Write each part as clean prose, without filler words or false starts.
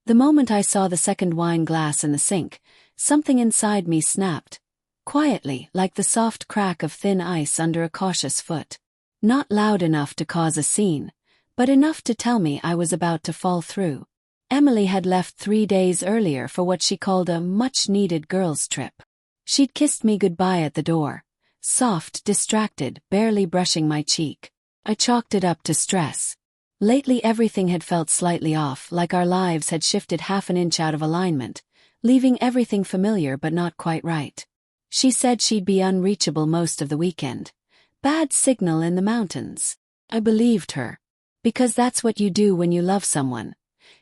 The moment I saw the second wine glass in the sink, something inside me snapped, quietly, like the soft crack of thin ice under a cautious foot. Not loud enough to cause a scene, but enough to tell me I was about to fall through. Emily had left 3 days earlier for what she called a much-needed girls' trip. She'd kissed me goodbye at the door, soft, distracted, barely brushing my cheek. I chalked it up to stress. Lately everything had felt slightly off, like our lives had shifted half an inch out of alignment, leaving everything familiar but not quite right. She said she'd be unreachable most of the weekend. Bad signal in the mountains. I believed her. Because that's what you do when you love someone.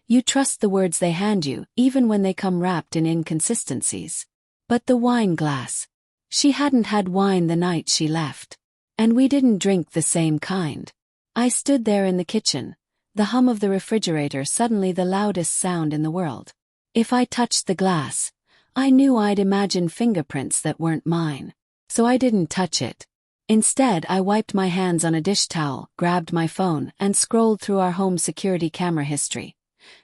You trust the words they hand you, even when they come wrapped in inconsistencies. But the wine glass. She hadn't had wine the night she left. And we didn't drink the same kind. I stood there in the kitchen, the hum of the refrigerator suddenly the loudest sound in the world. If I touched the glass, I knew I'd imagine fingerprints that weren't mine. So I didn't touch it. Instead, I wiped my hands on a dish towel, grabbed my phone, and scrolled through our home security camera history.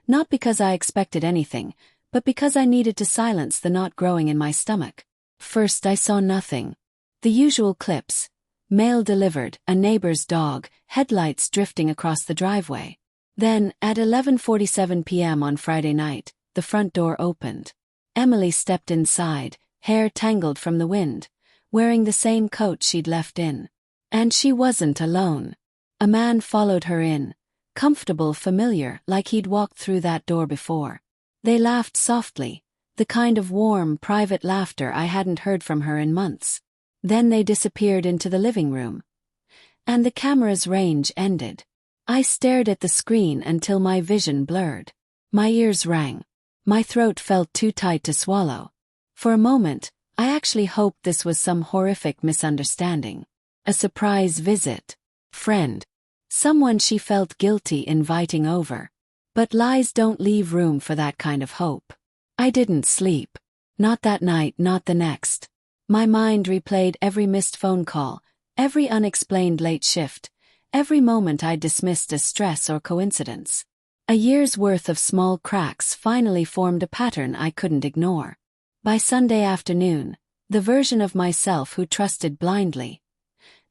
Not because I expected anything, but because I needed to silence the knot growing in my stomach. First I saw nothing. The usual clips. Mail delivered, a neighbor's dog, headlights drifting across the driveway. Then, at 11:47 p.m. on Friday night, the front door opened. Emily stepped inside, hair tangled from the wind, wearing the same coat she'd left in. And she wasn't alone. A man followed her in, comfortable, familiar, like he'd walked through that door before. They laughed softly, the kind of warm, private laughter I hadn't heard from her in months. Then they disappeared into the living room. And the camera's range ended. I stared at the screen until my vision blurred. My ears rang. My throat felt too tight to swallow. For a moment, I actually hoped this was some horrific misunderstanding. A surprise visit. Friend. Someone she felt guilty inviting over. But lies don't leave room for that kind of hope. I didn't sleep. Not that night, not the next. My mind replayed every missed phone call, every unexplained late shift, every moment I'd dismissed as stress or coincidence. A year's worth of small cracks finally formed a pattern I couldn't ignore. By Sunday afternoon, the version of myself who trusted blindly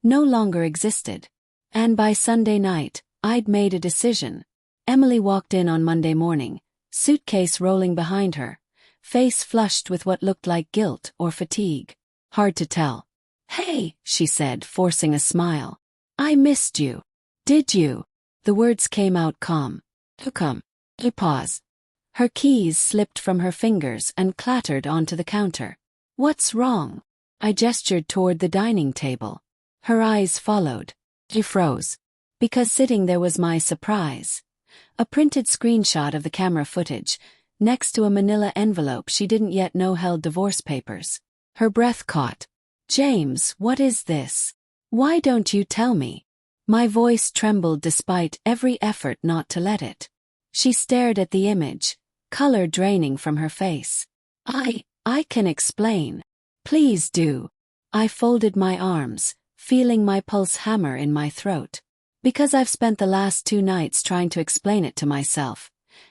no longer existed. And by Sunday night, I'd made a decision. Emily walked in on Monday morning, suitcase rolling behind her, face flushed with what looked like guilt or fatigue. Hard to tell. "Hey," she said, forcing a smile. "I missed you." "Did you?" The words came out calm. "To come." A pause. Her keys slipped from her fingers and clattered onto the counter. "What's wrong?" I gestured toward the dining table. Her eyes followed. She froze. Because sitting there was my surprise. A printed screenshot of the camera footage, next to a manila envelope she didn't yet know held divorce papers. Her breath caught. "James, what is this? Why don't you tell me?" My voice trembled despite every effort not to let it. She stared at the image, color draining from her face. I can explain. Please do." I folded my arms, feeling my pulse hammer in my throat. Because I've spent the last 2 nights trying to explain it to myself.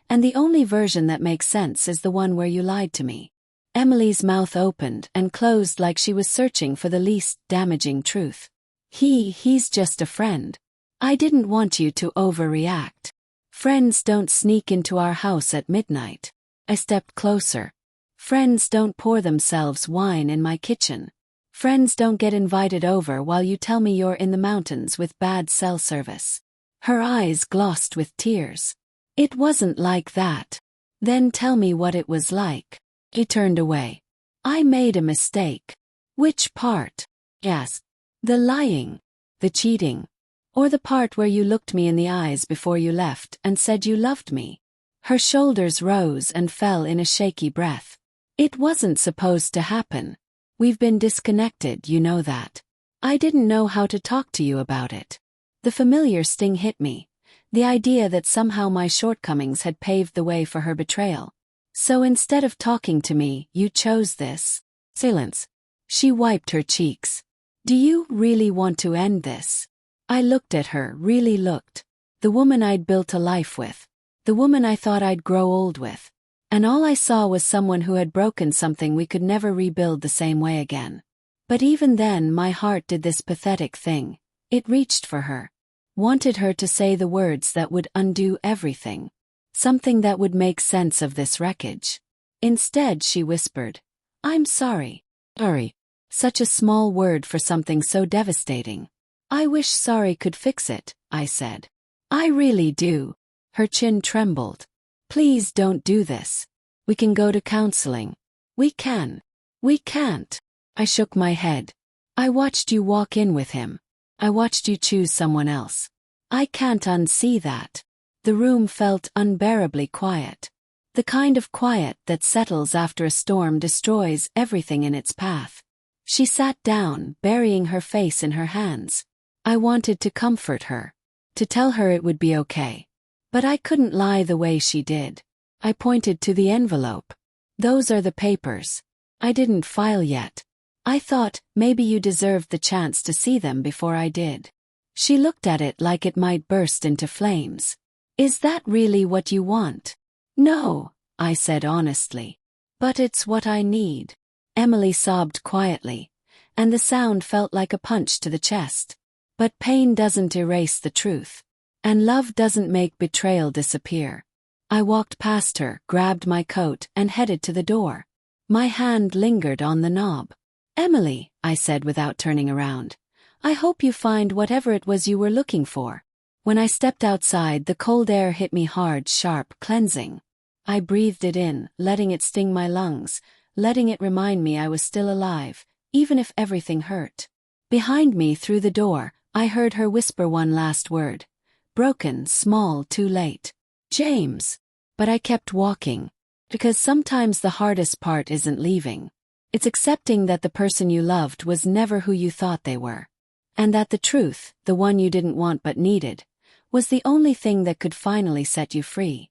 And the only version that makes sense is the one where you lied to me. Emily's mouth opened and closed like she was searching for the least damaging truth. He's just a friend. I didn't want you to overreact. Friends don't sneak into our house at midnight. I stepped closer. Friends don't pour themselves wine in my kitchen. Friends don't get invited over while you tell me you're in the mountains with bad cell service. Her eyes glossed with tears. "It wasn't like that." "Then tell me what it was like." He turned away. "I made a mistake." "Which part?" I asked. "The lying, the cheating, or the part where you looked me in the eyes before you left and said you loved me?" Her shoulders rose and fell in a shaky breath. "It wasn't supposed to happen. We've been disconnected, you know that. I didn't know how to talk to you about it." The familiar sting hit me, the idea that somehow my shortcomings had paved the way for her betrayal. "So instead of talking to me, you chose this." Silence. She wiped her cheeks. "Do you really want to end this?" I looked at her, really looked. The woman I'd built a life with. The woman I thought I'd grow old with. And all I saw was someone who had broken something we could never rebuild the same way again. But even then my heart did this pathetic thing. It reached for her. Wanted her to say the words that would undo everything. Something that would make sense of this wreckage. Instead she whispered, "I'm sorry." Sorry. Such a small word for something so devastating. "I wish sorry could fix it," I said. "I really do." Her chin trembled. "Please don't do this. We can go to counseling." We can. We can't." I shook my head. "I watched you walk in with him. I watched you choose someone else. I can't unsee that." The room felt unbearably quiet. The kind of quiet that settles after a storm destroys everything in its path. She sat down, burying her face in her hands. I wanted to comfort her. To tell her it would be okay. But I couldn't lie the way she did. I pointed to the envelope. "Those are the papers. I didn't file yet. I thought maybe you deserved the chance to see them before I did." She looked at it like it might burst into flames. "Is that really what you want?" "No," I said honestly. "But it's what I need." Emily sobbed quietly, and the sound felt like a punch to the chest. But pain doesn't erase the truth. And love doesn't make betrayal disappear. I walked past her, grabbed my coat, and headed to the door. My hand lingered on the knob. "Emily," I said without turning around, "I hope you find whatever it was you were looking for." When I stepped outside, the cold air hit me hard, sharp, cleansing. I breathed it in, letting it sting my lungs, letting it remind me I was still alive, even if everything hurt. Behind me, through the door, I heard her whisper one last word. Broken, small, too late. "James." But I kept walking. Because sometimes the hardest part isn't leaving. It's accepting that the person you loved was never who you thought they were. And that the truth, the one you didn't want but needed, was the only thing that could finally set you free.